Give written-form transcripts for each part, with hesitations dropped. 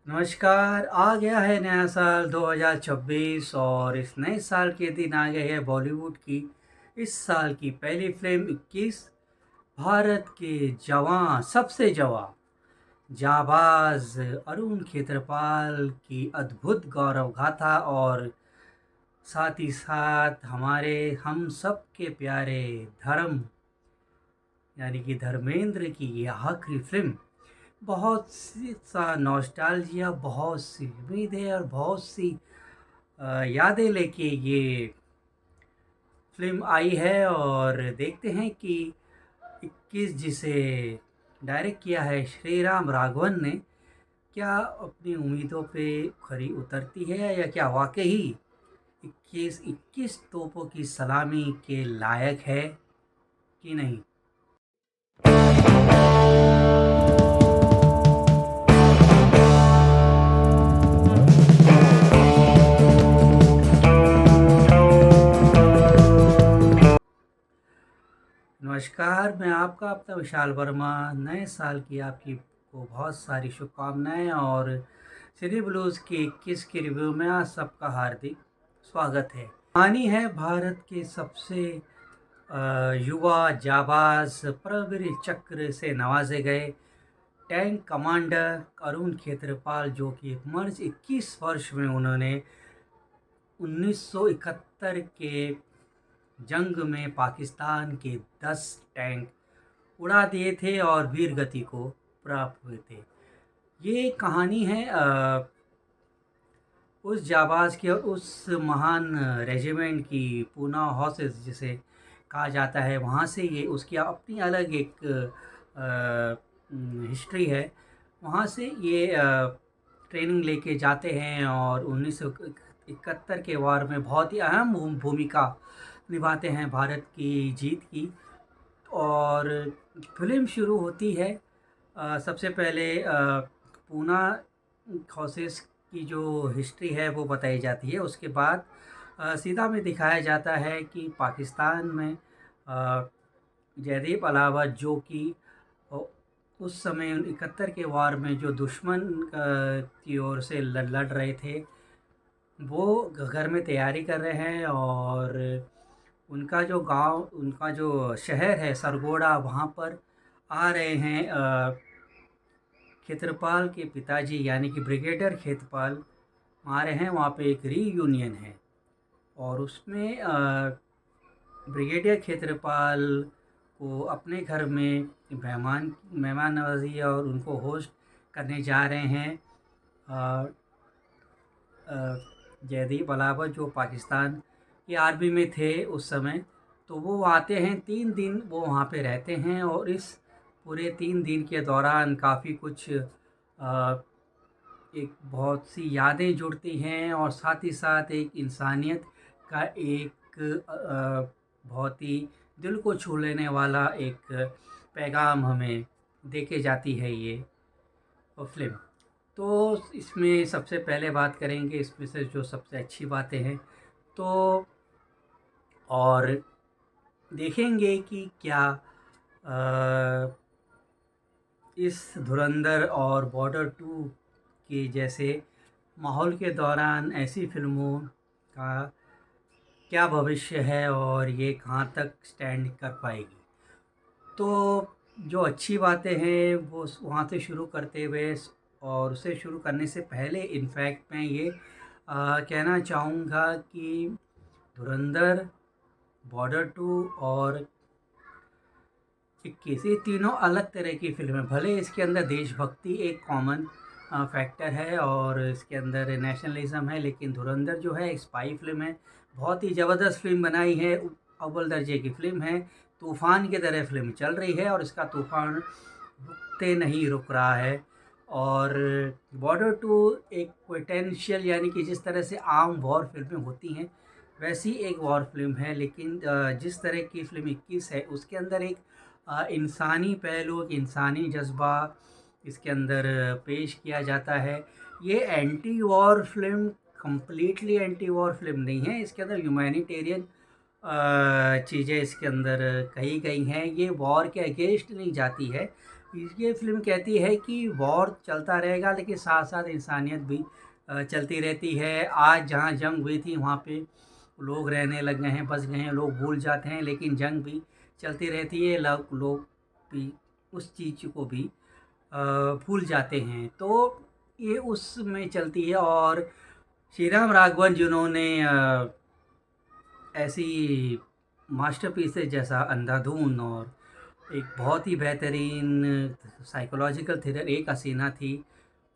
नमस्कार। आ गया है नया साल 2026 और इस नए साल के दिन आ गए है बॉलीवुड की इस साल की पहली फिल्म 21। भारत के जवां सबसे जवां जाबाज अरुण खेत्रपाल की अद्भुत गौरव गाथा और साथ ही साथ हमारे हम सब के प्यारे धर्म यानी कि धर्मेंद्र की ये आखिरी फिल्म बहुत सी सा नॉस्टैल्जिया, बहुत सी उम्मीदें और बहुत सी यादें लेके ये फिल्म आई है। और देखते हैं कि 21 जिसे डायरेक्ट किया है श्री राम राघवन ने, क्या अपनी उम्मीदों पे खरी उतरती है या क्या वाकई 21 तोपों की सलामी के लायक है कि नहीं। नमस्कार, मैं आपका अपना विशाल वर्मा। नए साल की आपकी को बहुत सारी शुभकामनाएं और सिटी ब्लूज़ की 21 की रिव्यू में आप सबका हार्दिक स्वागत है। कहानी है भारत के सबसे युवा जाबाज परमवीर चक्र से नवाजे गए टैंक कमांडर अरुण खेत्रपाल, जो कि मार्च 21 वर्ष में उन्होंने 1971 के जंग में पाकिस्तान के 10 टैंक उड़ा दिए थे और वीर गति को प्राप्त हुए थे। ये कहानी है उस जाबाज की और उस महान रेजिमेंट की, पूना हॉर्सेस जिसे कहा जाता है, वहाँ से ये उसकी अपनी अलग एक हिस्ट्री है। वहाँ से ये ट्रेनिंग लेके जाते हैं और 1971 के वार में बहुत ही अहम भूमिका निभाते हैं भारत की जीत की। और फिल्म शुरू होती है सबसे पहले पूना हॉर्सेस की जो हिस्ट्री है वो बताई जाती है। उसके बाद सीधा में दिखाया जाता है कि पाकिस्तान में जयदीप अलावत, जो कि उस समय 71 के वार में जो दुश्मन की ओर से लड़ रहे थे, वो घर में तैयारी कर रहे हैं और उनका जो गांव, उनका जो शहर है सरगोड़ा, वहाँ पर आ रहे हैं खेत्रपाल के पिताजी यानी कि ब्रिगेडियर खेत्रपाल आ रहे हैं। वहाँ पे एक रीयूनियन है और उसमें ब्रिगेडियर खेत्रपाल को अपने घर में मेहमान नवाजी और उनको होस्ट करने जा रहे हैं जयदीप अलावत, जो पाकिस्तान की आर्मी में थे उस समय। तो वो आते हैं, 3 दिन वो वहाँ पे रहते हैं और इस पूरे 3 दिन के दौरान काफ़ी कुछ एक बहुत सी यादें जुड़ती हैं और साथ ही साथ एक इंसानियत का एक बहुत ही दिल को छू लेने वाला एक पैगाम हमें देके जाती है ये फिल्म। तो इसमें सबसे पहले बात करेंगे इसमें से जो सबसे अच्छी बातें हैं, तो और देखेंगे कि क्या इस धुरंधर और बॉर्डर 2 के जैसे माहौल के दौरान ऐसी फिल्मों का क्या भविष्य है और ये कहाँ तक स्टैंड कर पाएगी। तो जो अच्छी बातें हैं वो वहाँ से शुरू करते हुए, और उसे शुरू करने से पहले इनफैक्ट मैं ये कहना चाहूँगा कि धुरंधर, बॉर्डर 2 और 21 ये तीनों अलग तरह की फिल्में, भले इसके अंदर देशभक्ति एक कॉमन फैक्टर है और इसके अंदर नेशनलिज्म है, लेकिन धुरंधर जो है एक स्पाई फिल्म है। बहुत ही ज़बरदस्त फिल्म बनाई है, अव्वल दर्जे की फिल्म है। तूफ़ान की तरह फिल्म चल रही है और इसका तूफ़ान रुकते नहीं रुक रहा है। और बॉर्डर 2 एक पोटेंशियल, यानी कि जिस तरह से आम वॉर फिल्में होती हैं वैसी एक वॉर फिल्म है, लेकिन जिस तरह की फिल्म 21 है उसके अंदर एक इंसानी पहलू, एक इंसानी जज्बा इसके अंदर पेश किया जाता है। ये anti war film completely anti war film नहीं है, इसके अंदर ह्यूमैनिटेरियन चीज़ें इसके अंदर कही गई हैं। ये वॉर के अगेंस्ट नहीं जाती है, ये फ़िल्म कहती है कि वॉर चलता रहेगा लेकिन साथ-साथ इंसानियत भी चलती रहती है। आज जहाँ जंग हुई थी वहाँ पे लोग रहने लग गए हैं, बस गए हैं, लोग भूल जाते हैं लेकिन जंग भी चलती रहती है। लोग भी उस चीज़ को भी भूल जाते हैं। तो ये उसमें चलती है और श्रीराम राघवन जिन्होंने ऐसी मास्टरपीस है जैसा अंधाधुन और एक बहुत ही बेहतरीन साइकोलॉजिकल थ्रिलर एक हसीना थी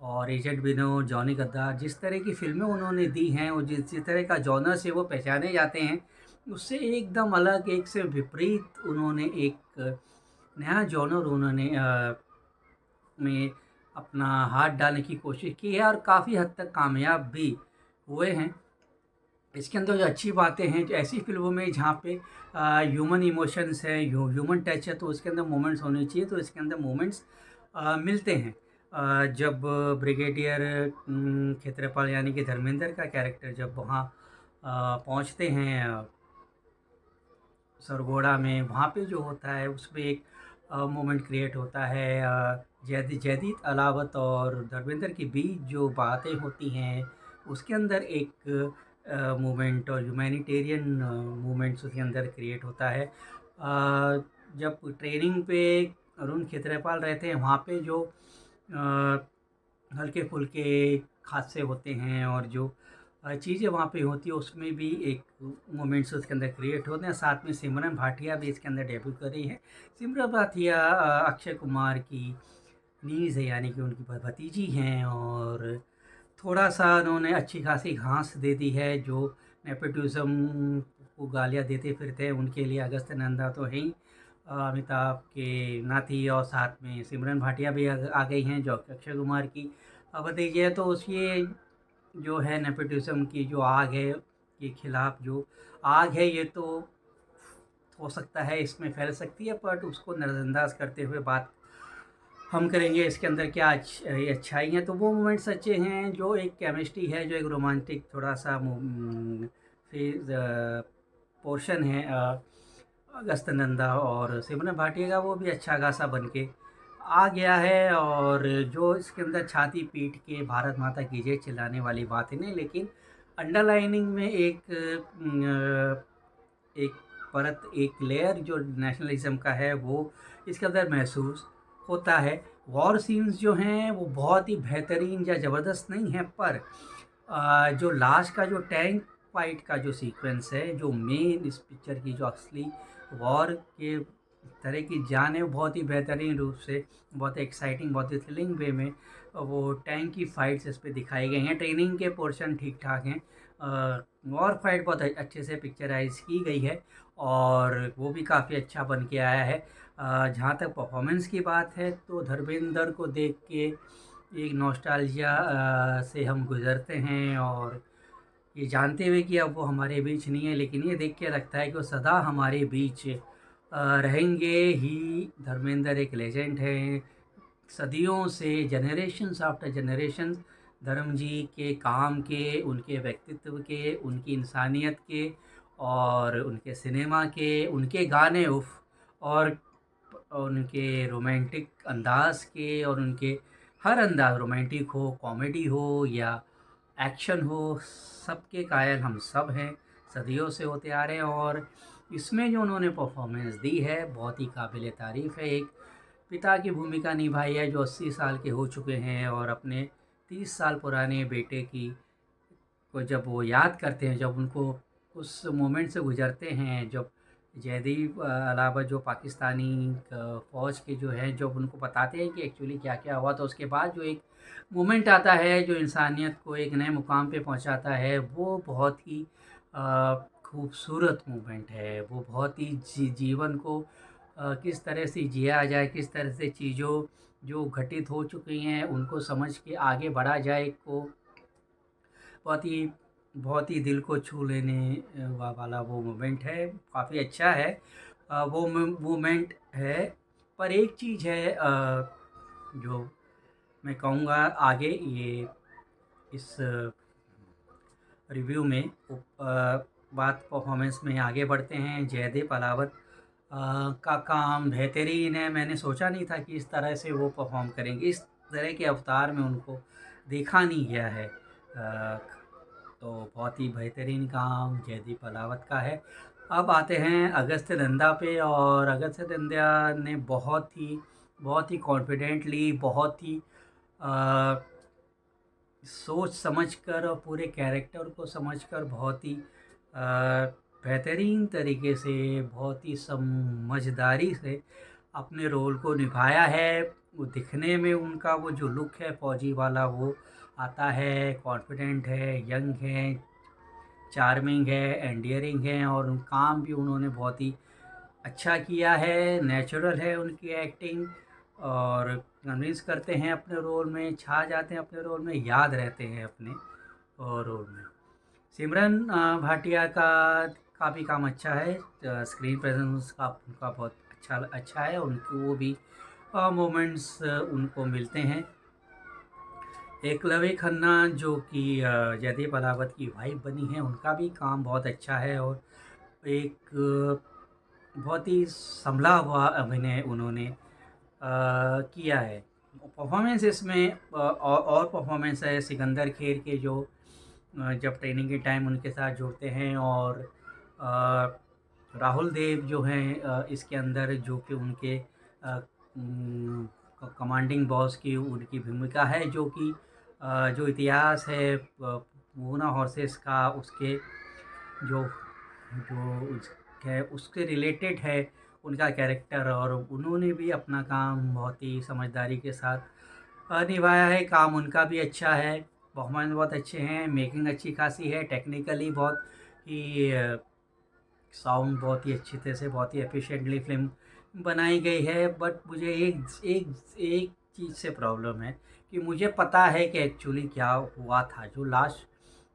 और एजेंट विनोद, जॉनी गद्दार, जिस तरह की फ़िल्में उन्होंने दी हैं और जिस तरह का जॉनर से वो पहचाने जाते हैं, उससे एकदम अलग, एक से विपरीत उन्होंने एक नया जॉनर उन्होंने में अपना हाथ डालने की कोशिश की है और काफ़ी हद तक कामयाब भी हुए हैं। इसके अंदर जो अच्छी बातें हैं, जो ऐसी फ़िल्मों में जहाँ पे ह्यूमन इमोशंस है, ह्यूमन टच है, तो उसके अंदर मोमेंट्स होने चाहिए, तो इसके अंदर मोमेंट्स मिलते हैं। जब ब्रिगेडियर खेत्रपाल यानी कि धर्मेंद्र का कैरेक्टर जब वहाँ पहुँचते हैं सरगोड़ा में, वहाँ पे जो होता है उसमें एक मोमेंट क्रिएट होता है। जयदीप अलावत और धर्मेंद्र के बीच जो बातें होती हैं, उसके अंदर एक मोमेंट और ह्यूमैनिटेरियन मोमेंट्स उसके अंदर क्रिएट होता है। जब ट्रेनिंग पे अरुण खेत्रपाल रहते हैं, वहाँ पे जो हल्के-फुल्के हादसे होते हैं और जो चीज़ें वहाँ पे होती है उसमें भी एक मोमेंट्स उसके अंदर क्रिएट होते हैं। साथ में सिमरन भाटिया भी इसके अंदर डेब्यू कर रही है। सिमरन भाटिया अक्षय कुमार की नीज़ है, यानी कि उनकी भतीजी हैं और थोड़ा-सा उन्होंने अच्छी खासी घास दे दी है, जो नेपोटिज़्म को गालियाँ देते फिरते हैं, उनके लिए अगस्त्य नंदा तो हैं ही। अमिताभ के नाती और साथ में सिमरन भाटिया भी आ गई हैं, जो अक्षय कुमार की भतीजी है। तो उस ये जो है नेपोटिज़्म की जो आग है, के खिलाफ जो आग है, ये तो हो सकता है इसमें फैल सकती है, बट उसको नज़रअंदाज करते हुए बात हम करेंगे इसके अंदर क्या ये अच्छाई हैं। तो वो मोमेंट्स अच्छे हैं, जो एक केमिस्ट्री है, जो एक रोमांटिक थोड़ा-सा फिर पोर्शन है अगस्त्य नंदा और सिमरन भाटिया का, वो भी अच्छा खासा बन के आ गया है। और जो इसके अंदर छाती पीट के भारत माता की जय चिल्लाने वाली बात नहीं, लेकिन अंडरलाइनिंग में एक परत, एक लेयर जो नेशनलिज़्म का है, वो इसके अंदर महसूस होता है। वॉर सीन्स जो हैं वो बहुत ही बेहतरीन या ज़बरदस्त नहीं हैं, पर जो लास्ट का जो टैंक फाइट का जो सीक्वेंस है, जो मेन इस पिक्चर की जो असली वॉर के तरह की जान है, वो बहुत ही बेहतरीन रूप से, बहुत एक्साइटिंग, बहुत ही थ्रिलिंग वे में वो टैंक की फाइट्स इस पे दिखाई गई हैं। ट्रेनिंग के पोर्शन ठीक-ठाक हैं। वॉर फाइट बहुत अच्छे से पिक्चराइज़ की गई है और वो भी काफ़ी अच्छा बन के आया है। जहाँ तक परफॉर्मेंस की बात है, तो धर्मेंद्र को देख के एक नॉस्टैल्जिया से हम गुज़रते हैं और ये जानते हुए कि अब वो हमारे बीच नहीं है, लेकिन ये देख के लगता है कि वो सदा हमारे बीच रहेंगे ही। धर्मेंद्र एक लेजेंड हैं, सदियों से, जनरेशन्स आफ्टर जनरेशन्स धर्म जी के काम के, उनके व्यक्तित्व के, उनकी इंसानियत के और उनके सिनेमा के, उनके गाने उफ़! और उनके रोमांटिक अंदाज़ के और उनके हर अंदाज़, रोमांटिक हो, कॉमेडी हो या एक्शन हो, सबके कायल हम सब हैं, सदियों से होते आ रहे हैं। और इसमें जो उन्होंने परफॉर्मेंस दी है, बहुत ही काबिल तारीफ़ है। एक पिता की भूमिका निभाई है जो 80 साल के हो चुके हैं और अपने 30 साल पुराने बेटे की को जब वो याद करते हैं, जब उनको उस मोमेंट से गुज़रते हैं, जब जयदीप अलावा जो पाकिस्तानी फ़ौज के जो हैं, जब उनको बताते हैं कि एक्चुअली क्या-क्या हुआ, तो उसके बाद जो एक मोमेंट आता है, जो इंसानियत को एक नए मुकाम पे पहुँचाता है, वो बहुत ही खूबसूरत मोमेंट है। वो बहुत ही जीवन को किस तरह से जिया जाए, किस तरह से चीज़ों जो घटित हो चुकी हैं, उनको समझ के आगे बढ़ा जाए, को बहुत ही बहुत ही दिल को छू लेने वाला वो मोमेंट है, काफ़ी अच्छा है। वो मोमेंट है, पर एक चीज़ है जो मैं कहूँगा आगे ये इस रिव्यू में बात परफॉर्मेंस में आगे बढ़ते हैं। जयदीप अलावत का काम बेहतरीन है। मैंने सोचा नहीं था कि इस तरह से वो परफ़ॉर्म करेंगे। इस तरह के अवतार में उनको देखा नहीं गया है। तो बहुत ही बेहतरीन काम जयदीप अलावत का है। अब आते हैं अगस्त्य नंदा पे, और अगस्त्य नंदा ने बहुत ही कॉन्फिडेंटली, बहुत ही अ, सोच समझकर और पूरे कैरेक्टर को समझकर बहुत ही बेहतरीन तरीके से, बहुत ही समझदारी से अपने रोल को निभाया है। वो दिखने में उनका वो जो लुक है फौजी वाला वो आता है, कॉन्फिडेंट है, यंग है, चार्मिंग है, एंडियरिंग है, और काम भी उन्होंने बहुत ही अच्छा किया है। नेचुरल है उनकी एक्टिंग, और कन्विंस करते हैं अपने रोल में, छा जाते हैं अपने रोल में, याद रहते हैं अपने रोल में। सिमरन भाटिया का भी काम अच्छा है। स्क्रीन प्रेजेंस का उनका बहुत अच्छा है। उनको वो भी मोमेंट्स उनको मिलते हैं। एकलव्य खन्ना जो कि जयदीप अलावत की वाइफ बनी है, उनका भी काम बहुत अच्छा है, और एक बहुत ही संभला हुआ अभिनय उन्होंने किया है। परफॉर्मेंस इसमें और परफॉर्मेंस है सिकंदर खेर के, जो जब ट्रेनिंग के टाइम उनके साथ जुड़ते हैं, और अ, राहुल देव जो हैं इसके अंदर, जो कि उनके कमांडिंग बॉस की उनकी भूमिका है, जो कि जो इतिहास है पूना हॉर्सेस का, उसके जो जो उसके उसके रिलेटेड है उनका कैरेक्टर, और उन्होंने भी अपना काम बहुत ही समझदारी के साथ निभाया है। काम उनका भी अच्छा है, परफॉर्मेंस बहुत अच्छे हैं, मेकिंग अच्छी खासी है, टेक्निकली बहुत ही साउंड बहुत ही अच्छी तरह से, बहुत ही एफिशिएंटली फिल्म बनाई गई है। बट मुझे एक एक एक चीज़ से प्रॉब्लम है कि मुझे पता है कि एक्चुअली क्या हुआ था। जो लास्ट,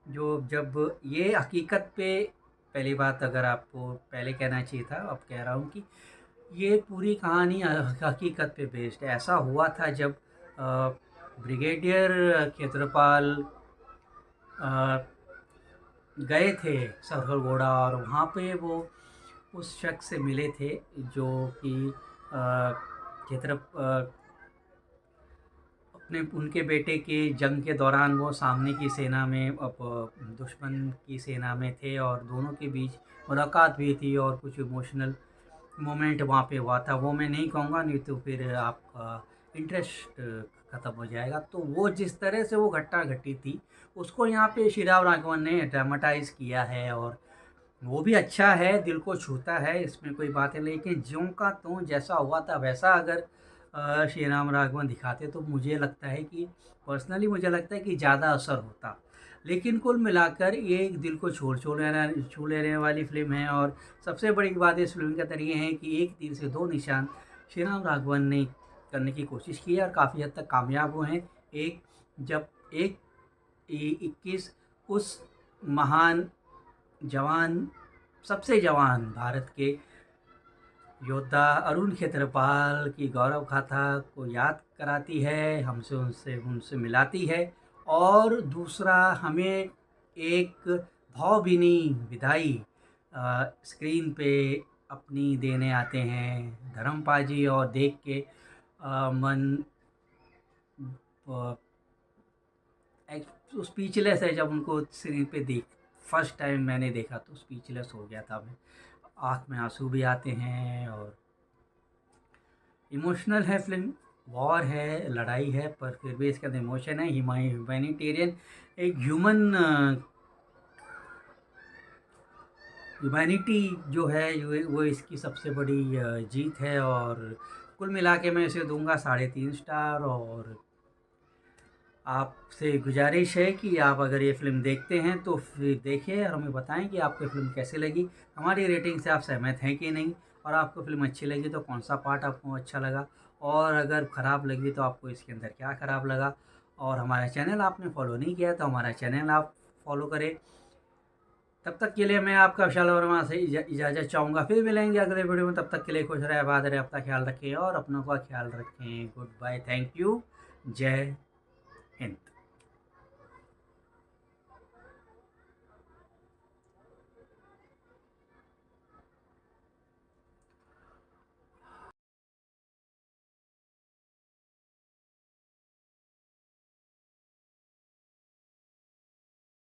जो जब ये हकीकत पे, पहली बात अगर आपको पहले कहना चाहिए था, अब कह रहा हूँ कि ये पूरी कहानी हकीकत पे बेस्ड है। ऐसा हुआ था जब ब्रिगेडियर क्षेत्रपाल गए थे सरहलगोड़ा, और वहाँ पे वो उस शख्स से मिले थे जो कि क्षेत्र अपने उनके बेटे के जंग के दौरान वो सामने की सेना में, दुश्मन की सेना में थे, और दोनों के बीच मुलाकात हुई थी, और कुछ इमोशनल मोमेंट वहाँ पे हुआ था। वो मैं नहीं कहूँगा, नहीं तो फिर आपका इंटरेस्ट ख़त्म हो जाएगा। तो वो जिस तरह से वो घटना घटी थी, उसको यहाँ पे श्रीराम राघवन ने ड्रामाटाइज़ किया है, और वो भी अच्छा है, दिल को छूता है, इसमें कोई बात है। लेकिन ज्यों का त्यों जैसा हुआ था वैसा अगर श्रीराम राघवन दिखाते, तो मुझे लगता है कि पर्सनली मुझे लगता है कि ज़्यादा असर होता। लेकिन कुल मिलाकर ये एक दिल को छू लेने वाली फ़िल्म है, और सबसे बड़ी बात इस फ़िल्म के अंदर ये है कि एक तीर से दो निशान श्रीराम राघवन ने करने की कोशिश की है, और काफ़ी हद तक कामयाब हुए हैं। एक जब एक 21 उस महान जवान, सबसे जवान भारत के योद्धा अरुण क्षेत्रपाल की गौरव गाथा को याद कराती है, हमसे उनसे उनसे मिलाती है, और दूसरा हमें एक भावभीनी विदाई स्क्रीन पे अपनी देने आते हैं धर्मपाल जी, और देख के मन स्पीचलेस है। जब उनको स्क्रीन पे देख फर्स्ट टाइम मैंने देखा तो स्पीचलेस हो गया था मैं, आँख में आंसू भी आते हैं, और इमोशनल है फिल्म। वॉर है, लड़ाई है, पर फिर भी इसके अंदर इमोशन है, ह्यूमैनिटेरियन, एक ह्यूमैनिटी जो है वो इसकी सबसे बड़ी जीत है। और कुल मिला के मैं इसे दूंगा 3.5 स्टार। और आपसे गुजारिश है कि आप अगर ये फ़िल्म देखते हैं तो फिर देखिए और हमें बताएं कि आपको फ़िल्म कैसी लगी। हमारी रेटिंग से आप सहमत हैं कि नहीं, और आपको फ़िल्म अच्छी लगी तो कौन सा पार्ट आपको अच्छा लगा, और अगर ख़राब लगी तो आपको इसके अंदर क्या ख़राब लगा। और हमारा चैनल आपने फॉलो नहीं किया तो हमारा चैनल आप फॉलो करें। तब तक के लिए मैं आपका विशाल वर्मा से इजाज़त चाहूँगा। फिर मिलेंगे अगले वीडियो में, तब तक के लिए खुश रहे, आबाद रहे, अपना ख्याल रखें और अपनों का ख्याल रखें। गुड बाय, थैंक यू, जय हिंद।